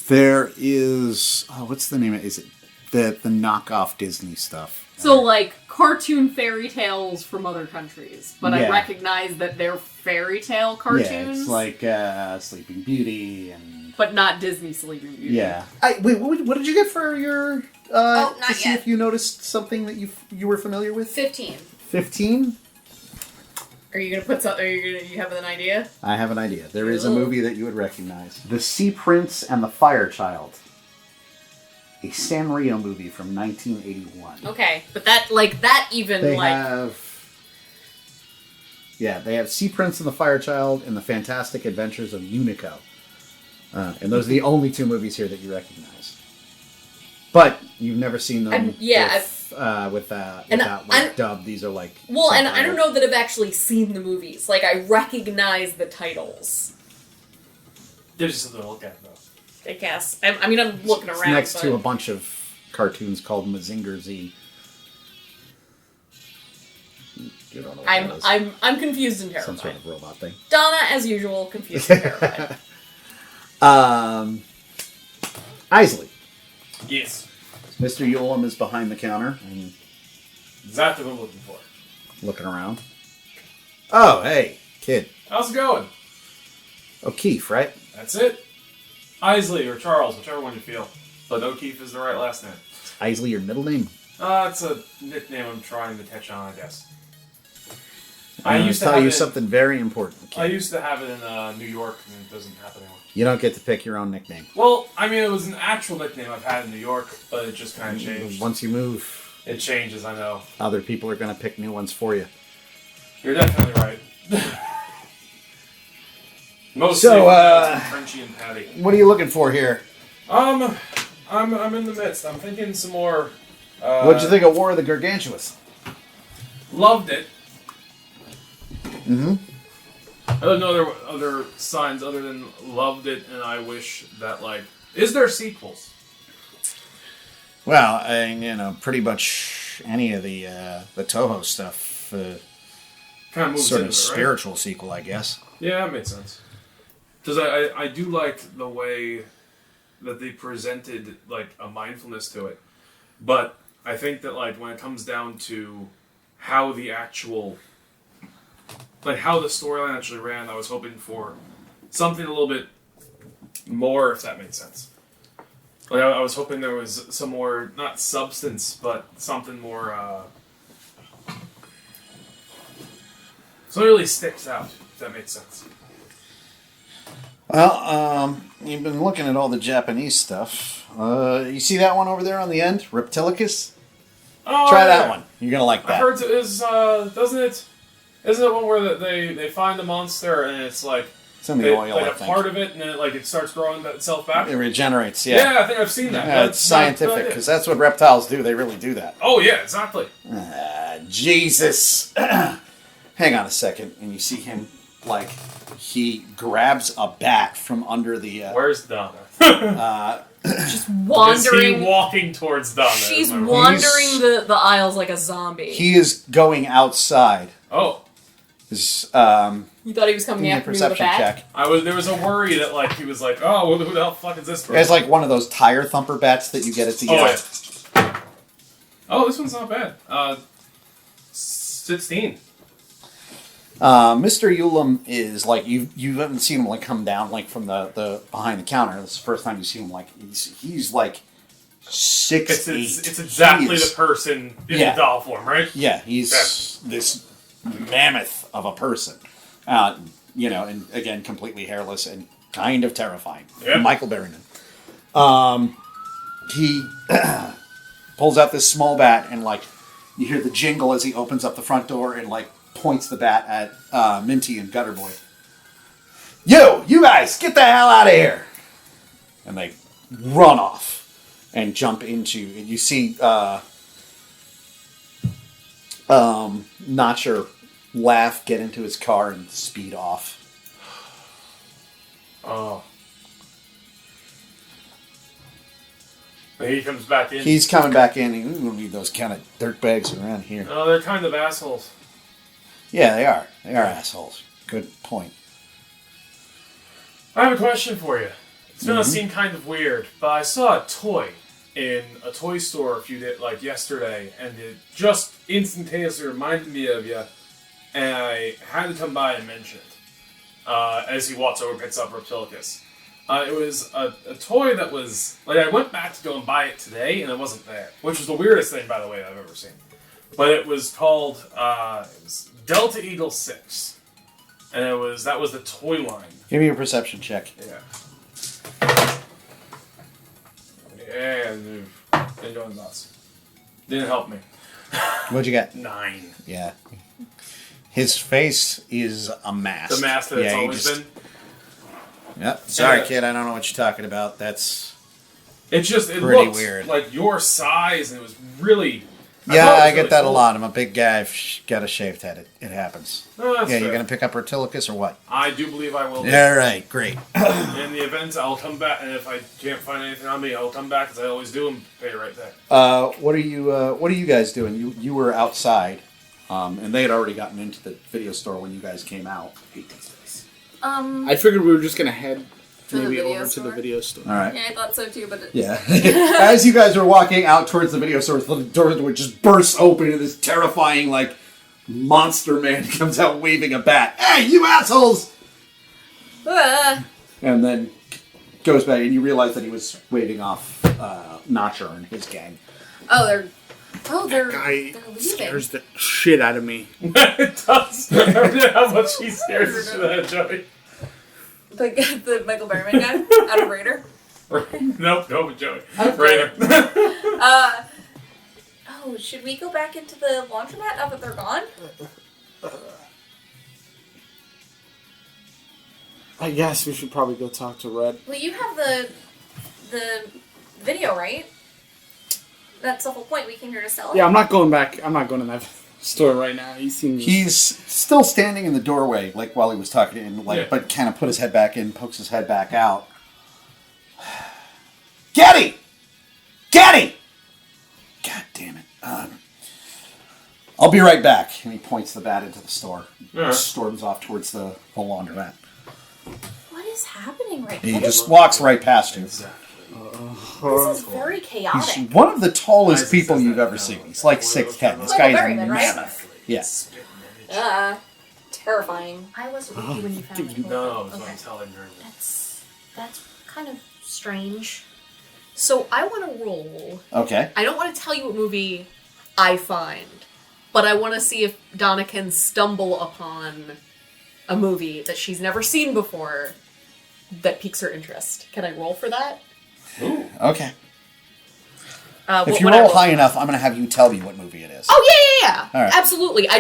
There is what's the name of it? Is it the knockoff Disney stuff? So like cartoon fairy tales from other countries, but Yeah. I recognize that they're fairy tale cartoons. Yeah, it's like Sleeping Beauty and but not Disney Sleeping Beauty. yeah. Wait, what did you get for your? not to see yet. if you noticed something that you were familiar with. 15. 15. Are you gonna put something? You have an idea? I have an idea. There is a Ooh. movie that you would recognize: The Sea Prince and the Fire Child, a Sanrio movie from 1981. Okay, but that even They have Sea Prince and the Fire Child and the Fantastic Adventures of Unico. And those are the only two movies here that you recognize. But you've never seen them without dub. These are like... Well, and I subtitled. don't know that I've actually seen the movies. Like, I recognize the titles. They're just something to look at, though. I guess. I'm looking It's around. next but... to a bunch of cartoons called Mazinger Z. You don't know what that is. I'm confused and terrified. Some sort of robot thing. Donna, as usual, confused and terrified. Eisley. Yes. Mr. Ulam is behind the counter and Exactly what I'm looking for. looking around. Oh, hey, kid. How's it going? O'Keefe, right? That's it. Eisley or Charles, whichever one you feel. But O'Keefe is the right last name. Eisley, your middle name? It's a nickname I'm trying to catch on, I guess. I used to tell you something very important, kid. I used to have it in New York, and it doesn't happen anymore. You don't get to pick your own nickname. Well, I mean, it was an actual nickname I've had in New York, but it just kind of changed. Once you move, it changes, I know. Other people are going to pick new ones for you. You're definitely right. Mostly Frenchy and Patty. What are you looking for here? I'm in the midst. I'm thinking some more. What'd you think of War of the Gargantuous? Loved it. Mm-hmm. I don't know there were other signs other than loved it, and I wish that, like... Is there sequels? Well, pretty much any of the Toho stuff. Kind of moves sort into of it, right? spiritual sequel, I guess. Yeah, that makes sense. Because I do like the way that they presented, like, a mindfulness to it. But I think that, like, when it comes down to how the actual... Like, how the storyline actually ran, I was hoping for something a little bit more, if that made sense. Like, I was hoping there was some more, not substance, but something more, so it really sticks out, if that makes sense. Well, you've been looking at all the Japanese stuff. You see that one over there on the end? Reptilicus? Oh, Try yeah. that one. You're going to like that. I heard isn't it one where they find the monster and it's like... It's in the oil, like I a think. part of it, and then it starts growing itself back? It regenerates, yeah. Yeah, I think I've seen that. Yeah, it's scientific, because that's what reptiles do. They really do that. Oh, yeah, exactly. Jesus. Hang on a second, and you see him, like, he grabs a bat from under the... Where's Donna? Just wandering. Is he walking towards Donna? She's wandering the aisles like a zombie. He is going outside. Oh. Is, you thought he was coming after me with a perception bat? check. There was a worry that, like, he was like, oh, who the hell fuck is this person? It's like one of those tire thumper bats that you get at the... Yeah. Oh, this one's not bad. 16. Mr. Ulam is like you haven't seen him like come down like from the behind the counter. This is the first time you see him. Like he's like 6'8". It's exactly the person in the doll form, right? Yeah, he's this mammoth of a person. And again, completely hairless and kind of terrifying. Yep. Michael Berryman. He pulls out this small bat and like you hear the jingle as he opens up the front door and like points the bat at Minty and Gutter Boy. Yo, you guys, get the hell out of here! And they run off and jump into, and you see Notcher laugh, get into his car, and speed off. Oh. He comes back in. He's coming back in, and we don't need those kind of dirtbags around here. Oh, they're kind of assholes. Yeah, they are. They are assholes. Good point. I have a question for you. It's gonna seem kind of weird, but I saw a toy in a toy store yesterday, and it just instantaneously reminded me of you, and I had to come by and mention it. As he walks over and picks up Reptilicus. It was a toy that was... I went back to go and buy it today, and it wasn't there. Which was the weirdest thing, by the way, I've ever seen. But it was called... it was Delta Eagle 6. And that was the toy line. Give me a perception check. Yeah. Yeah, they're going nuts. Didn't help me. What'd you get? 9. Yeah. His face is a mask. The mask that it's always been? Yep. Sorry, kid. I don't know what you're talking about. It pretty looked weird. Like your size, and it was really... I get that a lot. I'm a big guy. I've got a shaved head. It happens. Oh, that's fair. You're going to pick up Reptilicus or what? I do believe I will. All right, great. In the event, I'll come back, and if I can't find anything on me, I'll come back, as I always do, and pay right back. What are you guys doing? You were outside, and they had already gotten into the video store when you guys came out. I figured we were just going to head maybe over to store? the video store. All right. Yeah, I thought so too, but As you guys are walking out towards the video store, the door would just burst open, and this terrifying, like, monster man comes out waving a bat. Hey, you assholes! And then goes back, and you realize that he was waving off Notcher and his gang. Oh, they're Oh, they're Guy leaving. scares the shit out of me. It does. I forget how much he scares the shit out of Joey. The Michael Berryman guy out of Rader. Nope, go with Joey. Okay. Rader. Oh, should we go back into the laundromat now that they're gone? I guess we should probably go talk to Red. Well, you have the video, right? That's the whole point. We came here to sell it. Yeah, I'm not going back. I'm not going to that store right now. He seems... He's still standing in the doorway, like while he was talking, and but kind of put his head back in, pokes his head back out. Getty! Getty! God damn it. I'll be right back. And he points the bat into the store. Right. Storms off towards the laundromat. What is happening right now? He just walks right past you. This is very chaotic. He's one of the tallest people you've ever seen. He's like 6'10". This guy is Berryman, right? mammoth. Yes. Terrifying. I wasn't with you when you found it. No, it's Okay. not telling her. That's kind of strange. So I want to roll. Okay. I don't want to tell you what movie I find, but I want to see if Donna can stumble upon a movie that she's never seen before that piques her interest. Can I roll for that? Okay. If you what I roll high enough, I'm going to have you tell me what movie it is. Oh yeah. All right. Absolutely. I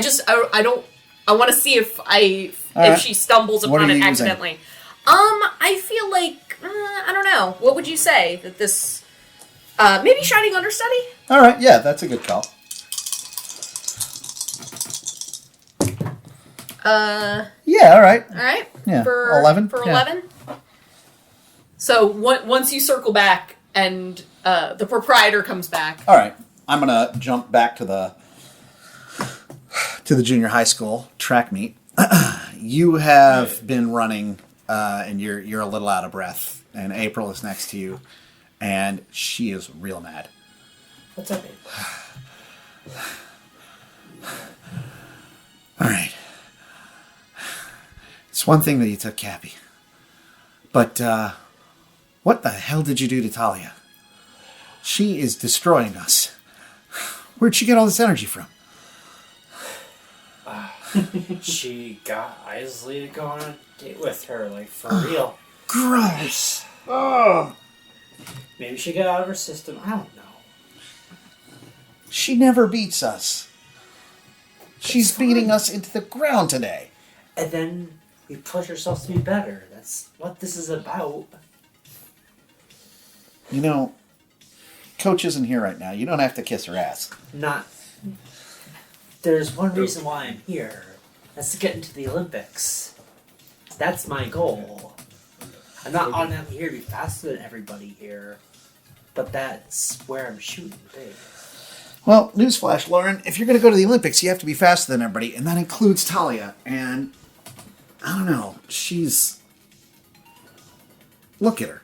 want to see if right. she stumbles What are upon it you using? accidentally. I feel like I don't know. What would you say that this? Maybe Shining Understudy. All right. Yeah, that's a good call. Yeah. All right. All right. Yeah. For 11? For Yeah. 11. So once you circle back and the proprietor comes back. All right. I'm going to jump back to the junior high school track meet. You have been running, and you're a little out of breath. And April is next to you, and she is real mad. What's up, babe? All right. It's one thing that you took Cappy, but what the hell did you do to Talia? She is destroying us. Where'd she get all this energy from? She got Eisley to go on a date with her, like, for real. Gross. Oh. Maybe she got out of her system. I don't know. She never beats us. She's beating us into the ground today. And then we push ourselves to be better. That's what this is about. You know, Coach isn't here right now. You don't have to kiss her ass. Not. There's one reason why I'm here. That's to get into the Olympics. That's my goal. I'm not automatically here to be faster than everybody here, but that's where I'm shooting big. Well, newsflash, Lauren. If you're going to go to the Olympics, you have to be faster than everybody, and that includes Talia. And I don't know, she's... Look at her.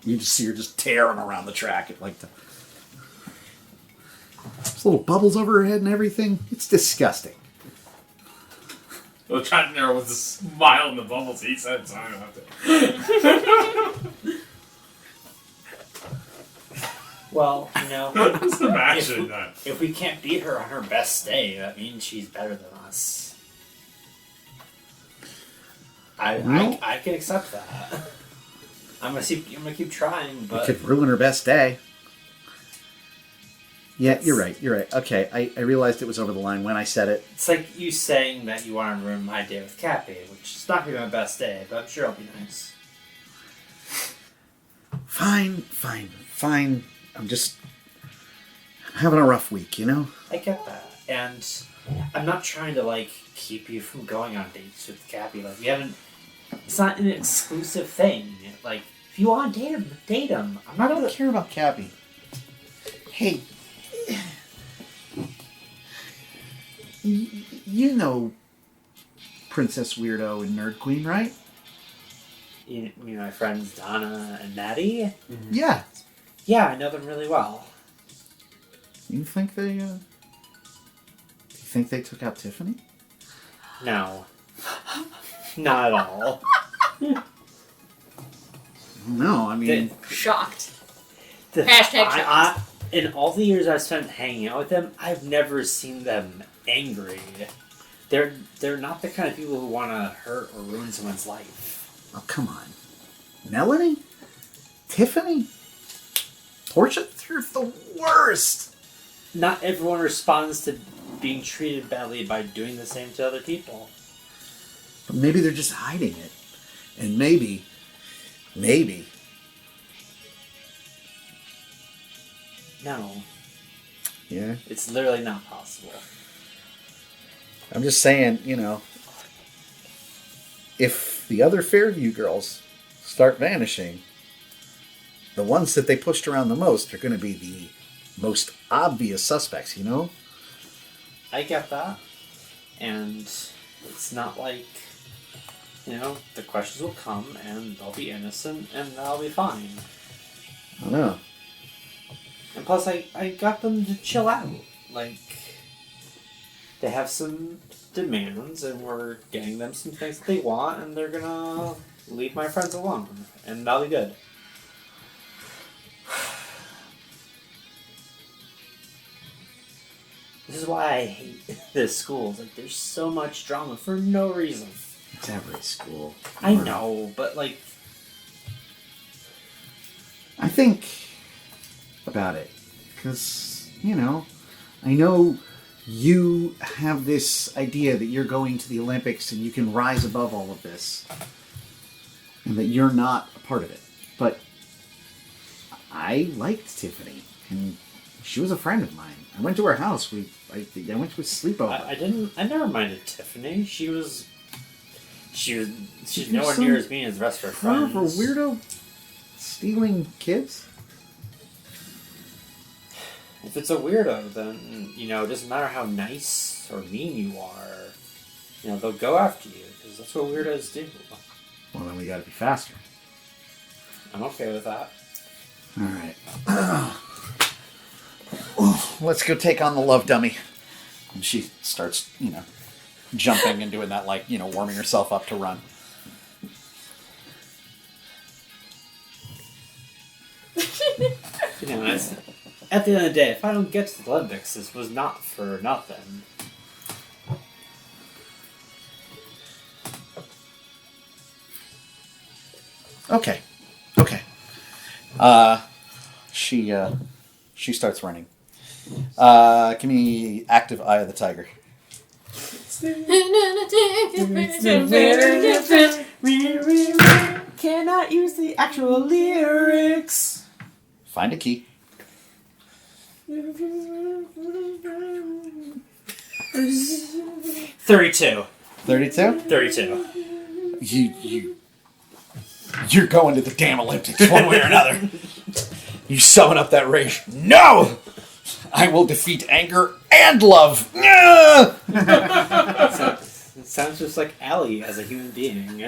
You just see her just tearing around the track at like the... There's little bubbles over her head and everything. It's disgusting. The track narrow with a smile in the bubbles. He said, so I don't have to. Well, you know, Just imagine that. if we can't beat her on her best day, that means she's better than us. I can accept that. I'm gonna keep trying, It but could ruin her best day. Yeah, you're right. Okay, I realized it was over the line when I said it. it's like you saying that you want to ruin my day with Cappy, which is not gonna be my best day, but I'm sure it'll be nice. Fine. I'm having a rough week, you know? I get that, and I'm not trying to like keep you from going on dates with Cappy. Like we haven't. It's not an exclusive thing. Like if you want to date him. I don't care about Cappy. Hey, you know Princess Weirdo and Nerd Queen, right? You mean my friends Donna and Maddie? Mm-hmm. Yeah. Yeah, I know them really well. You think they, do you think they took out Tiffany? No. Not at all. No, I mean... Shocked. The- Hashtag shocked. In all the years I've spent hanging out with them, I've never seen them angry. They're not the kind of people who want to hurt or ruin someone's life. Oh, come on. Melanie? Tiffany? Portia? They're the worst! Not everyone responds to being treated badly by doing the same to other people. But maybe they're just hiding it. And maybe... No. Yeah? It's literally not possible. I'm just saying, if the other Fairview girls start vanishing, the ones that they pushed around the most are going to be the most obvious suspects, I get that. And it's not like, the questions will come and they'll be innocent and they'll be fine. I don't know. And plus, I got them to chill out. Like, they have some demands and we're getting them some things that they want and they're gonna leave my friends alone. And that'll be good. This is why I hate this school. It's like, there's so much drama for no reason. It's every school. I know, but like... I think about it. Because, I know you have this idea that you're going to the Olympics and you can rise above all of this. And that you're not a part of it. But I liked Tiffany. And she was a friend of mine. I went to her house. I went to a sleepover. I never minded Tiffany. She's nowhere near as mean as the rest of her friends. For weirdo stealing kids? If it's a weirdo, then, it doesn't matter how nice or mean you are. They'll go after you, because that's what weirdos do. Well, then we gotta be faster. I'm okay with that. Alright. Let's go take on the love dummy. And she starts, jumping and doing that, warming herself up to run. At the end of the day, if I don't get to the Olympics, this was not for nothing. Okay. She starts running. Give me active Eye of the Tiger. Cannot use the actual lyrics. Find a key. 32. 32? 32. You're going to the damn Olympics one way or another. You summon up that rage. No! I will defeat anger and love. It sounds just like Allie as a human being.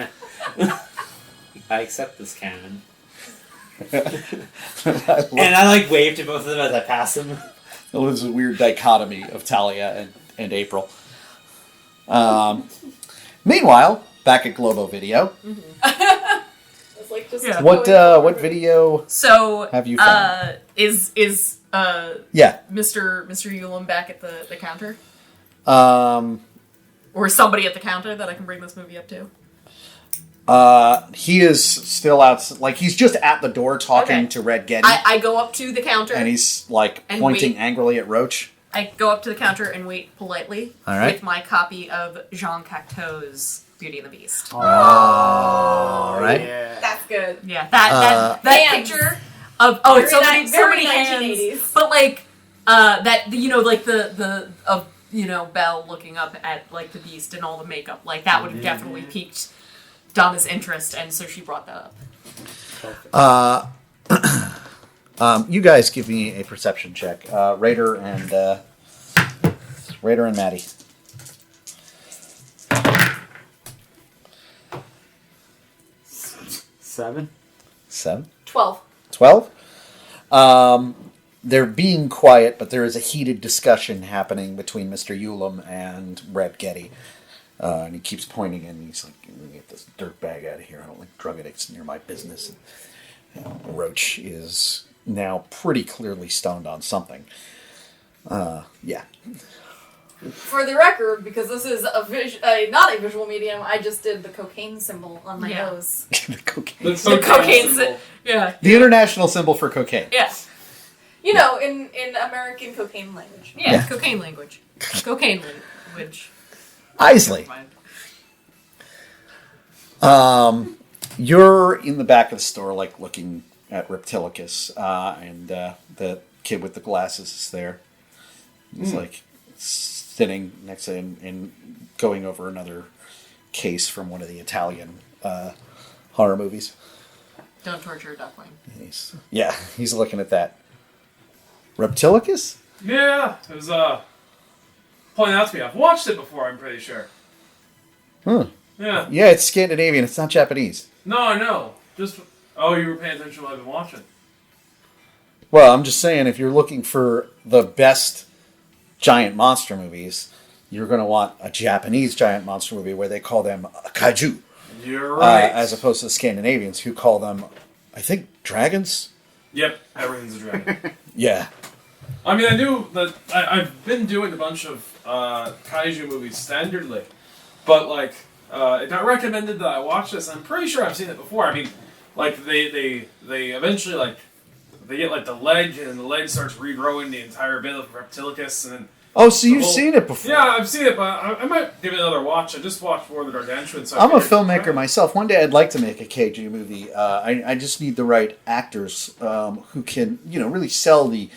I accept this canon. And I wave to both of them as I pass them. Well, there's a weird dichotomy of Talia and April. Meanwhile, back at Globo Video. It's like just What video So have you found? Is Yeah. Mr. Ulam back at the counter? Or somebody at the counter that I can bring this movie up to? He is still out. He's just at the door talking to Red Getty. I go up to the counter. And he's, pointing angrily at Roach. I go up to the counter and wait politely. All right. With my copy of Jean Cocteau's Beauty and the Beast. All right. Yeah. That's good. Yeah, that hands. picture of it's so many hands, 1980s. but Belle looking up at the Beast and all the makeup, that would have definitely piqued Donna's interest, and so she brought that up. You guys give me a perception check. Rader and Maddie. 7. 12. 12? They're being quiet, but there is a heated discussion happening between Mr. Ulam and Red Getty. And he keeps pointing and he's like, get this dirt bag out of here. I don't like drug addicts near my business. And, Roach is now pretty clearly stoned on something. Yeah. For the record, because this is not a visual medium, I just did the cocaine symbol on my nose. The cocaine. The cocaine symbol. Yeah. The international symbol for cocaine. Yeah. You know, in American cocaine language. Yeah, cocaine language. Cocaine language. Eisley. You're in the back of the store, like, looking at Reptilicus, and the kid with the glasses is there. He's, like, sitting next to him and going over another case from one of the Italian horror movies. Don't torture a duckling. He's looking at that. Reptilicus? Yeah, it was pointed out to me. I've watched it before, I'm pretty sure. Huh. Yeah. Yeah, it's Scandinavian. It's not Japanese. No, I know. Just you were paying attention to what I've been watching. Well, I'm just saying, if you're looking for the best giant monster movies, you're going to want a Japanese giant monster movie where they call them kaiju. You're right. As opposed to the Scandinavians who call them, I think, dragons? Yep, everything's a dragon. Yeah. I mean, I knew that I've been doing a bunch of kaiju movies standardly, but like it got recommended that I watch this. And I'm pretty sure I've seen it before. I mean, like they eventually like they get like the leg, and the leg starts regrowing the entire bit of Reptilicus, and then. Oh, so you've seen it before? Yeah, I've seen it, but I might give it another watch. I just watched War of the Gargantuan. So I'm a filmmaker myself. One day I'd like to make a kaiju movie. I just need the right actors who can, really sell the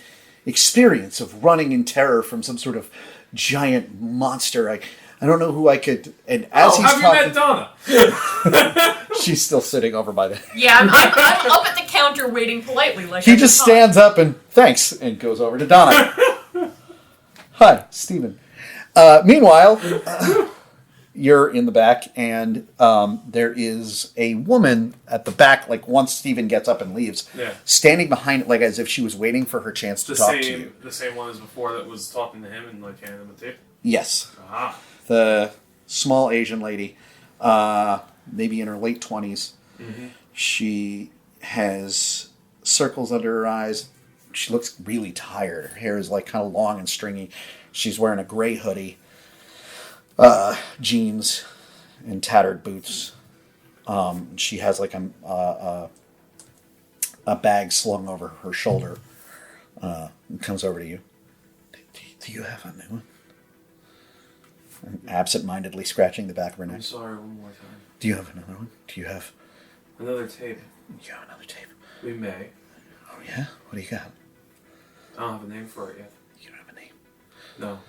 experience of running in terror from some sort of giant monster. I don't know who I could. And as he's have talking, you met Donna? She's still sitting over by the. Yeah, I'm up at the counter waiting politely. Like He just stands up and thanks and goes over to Donna. Hi, Stephen. Meanwhile, you're in the back, and there is a woman at the back, like once Stephen gets up and leaves, standing behind it, like as if she was waiting for her chance to talk to you. The same one as before that was talking to him and like handing him a tape? Yes. Ah. The small Asian lady, maybe in her late 20s. Mm-hmm. She has circles under her eyes. She looks really tired. Her hair is like kind of long and stringy. She's wearing a gray hoodie, jeans, and tattered boots. She has like a bag slung over her shoulder. And comes over to you. Do you have a new one? And absent-mindedly scratching the back of her neck. I'm sorry, one more time. Do you have another one? Do you have another tape? You have another tape. We may. Oh yeah? What do you got? I don't have a name for it yet. You don't have a name? No.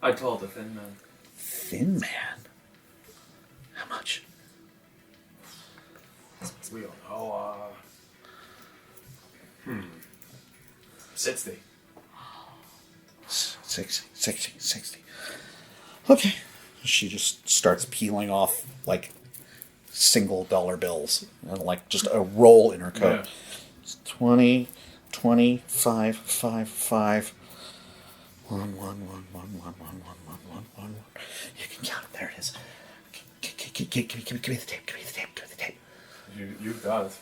I call it the Thin Man. Thin Man? How much? We don't know. 60. 60. Okay. She just starts peeling off, like, single dollar bills. And, like, just a roll in her coat. Yeah. 20, 25, 5, 5. 1, 1, 1, 1, 1, 1, 1, 1, 1, 1. You can count it. There it is. Give me the tape. Give me the tape. You got it.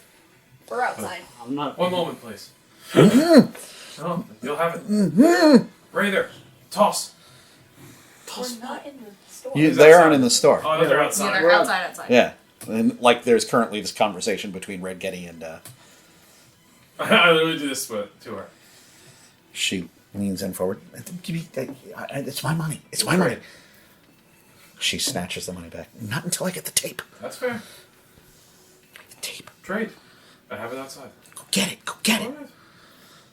We're outside. I'm not. One moment, please. Oh, you'll have it. Rader, toss. We're not in the store. They aren't in the store. Oh, no, they're outside. Yeah, they're outside. Yeah. And, like, there's currently this conversation between Red Getty and... I literally do this to her. She leans in forward. It's my money. It's my money. She snatches the money back. Not until I get the tape. That's fair. The tape. Trade. I have it outside. Go get it. Go get it. Right.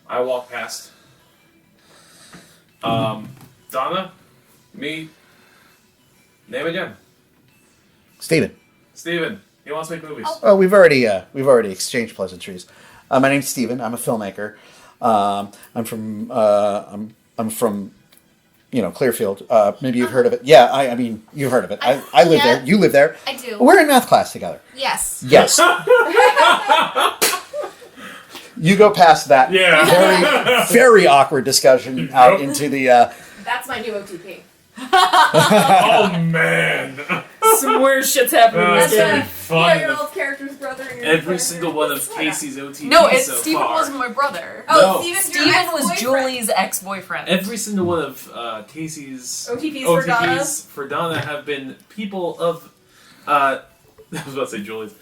I walk past. Donna, me. Name again. Steven. He wants to make movies. Oh, we've already exchanged pleasantries. My name's Steven. I'm a filmmaker. I'm from Clearfield. Maybe you've heard of it. Yeah, I mean, you've heard of it. I live there. You live there. I do. We're in math class together. Yes. Yes. You go past that very, very awkward discussion into the... That's my new OTP. Oh, man. Some weird shit's happening. That's This gonna be game. fun. Your old character's brother and your Every brother. single one of What's Casey's OTPs No, so far. wasn't my brother. Oh, No. Steven Was Julie's ex-boyfriend. Every single one of Casey's OTPs for Donna have been people of I was about to say Julie's.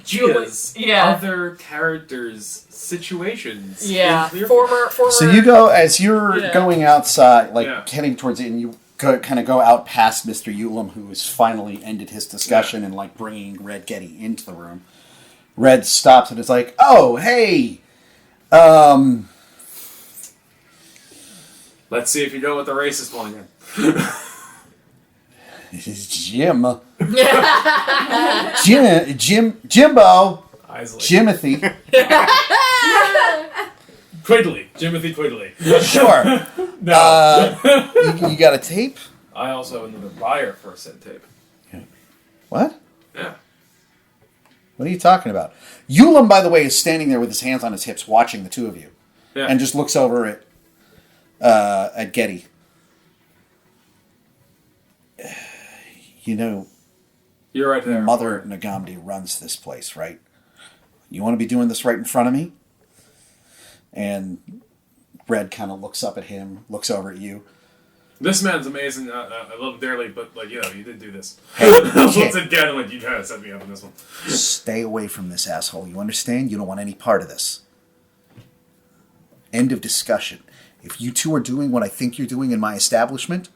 Gia's yeah. other characters' situations. Yeah, in former. So you go, as you're Yeah. going outside, like Yeah. heading towards it, and you kind of go out past Mr. Ulam, who has finally ended his discussion and like bringing Red Getty into the room. Red stops and is like, "Oh, hey, Let's see if you know what the racist one is. it's Jim, Jimbo, Eisley. Jimothy." Quigley. Jimothy Quigley. Sure. No. You got a tape? I also have another buyer for a set tape. What? Yeah. What are you talking about? Ulam, by the way, is standing there with his hands on his hips, watching the two of you, Yeah. and just looks over at Getty. You know, You're right there. Mother Nagamdi runs this place, right? You want to be doing this right in front of me? And Red kind of looks up at him, looks over at you. This man's amazing. I love him dearly, but like, you did do this. Hey, Once kid, again, like you try to set me up in this one. stay away from this asshole. You understand? You don't want any part of this. End of discussion. If you two are doing what I think you're doing in my establishment,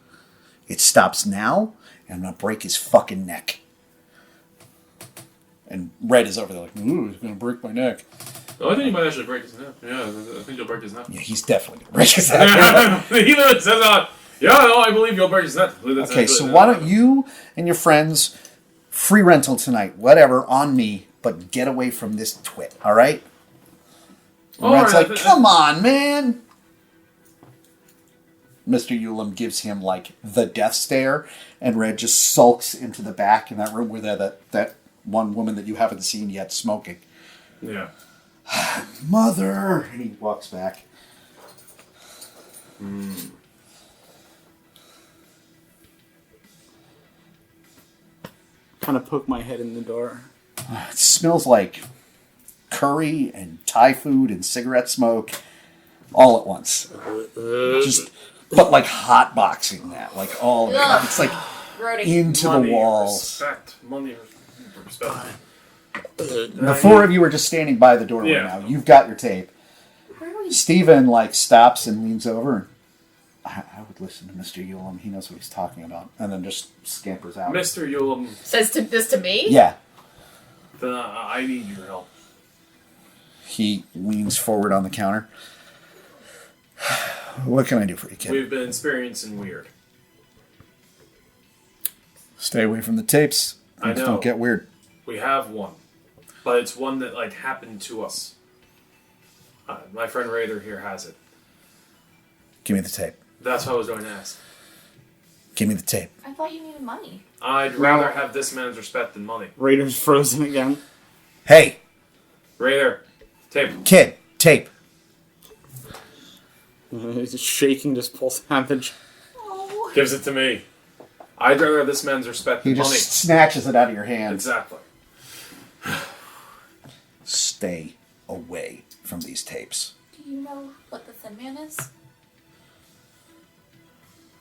it stops now, and I'm going to break his fucking neck. And Red is over there like, ooh, he's going to break my neck. Oh, I think you might actually break his neck. Yeah, I think you'll break his neck. Yeah, he's definitely going to break his neck. He literally says that. Yeah, no, I believe you'll break his neck. Okay, so why don't you and your friends, free rental tonight, whatever, on me, but get away from this twit, all right? And Red's like, come on, man. Mr. Ulam gives him, like, the death stare, and Red just sulks into the back in that room where that one woman that you haven't seen yet smoking. Yeah. Mother! And he walks back. Kind of poke my head in the door. It smells like curry and Thai food and cigarette smoke all at once. Just, but like hot boxing that, like all of it. Ugh. It's like Grody. into the walls. Respect. Money, respect. The four of you are just standing by the door Yeah. right now. You've got your tape. Steven like stops and leans over. I would listen to Mr. Ulam. He knows what he's talking about. And then just scampers out. Mr. Ulam, Says this to me? Yeah. then I need your help. He leans forward on the counter. What can I do for you, kid? We've been experiencing weird. Stay away from the tapes. I Things know. don't get weird. We have one, but it's one that like happened to us. My friend Rader here has it. Give me the tape. That's what I was going to ask. Give me the tape. I thought you needed money. I'd rather have this man's respect than money. Rader's frozen again. Hey, Rader, tape. kid, tape. He's just shaking, just pulls savage. Gives it to me. I'd rather have this man's respect He than just money. snatches it out of your hand. Exactly. Stay away from these tapes. Do you know what the Thin Man is?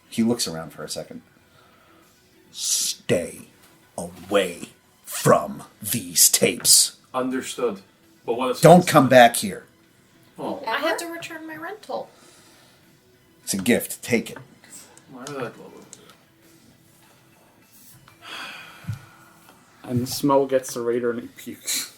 He looks around for a second. Stay away from these tapes. Understood. But what if Don't come back here. Oh, I have to return my rental. It's a gift. Take it. why did that Globo? And the smell gets the Raider and he pukes.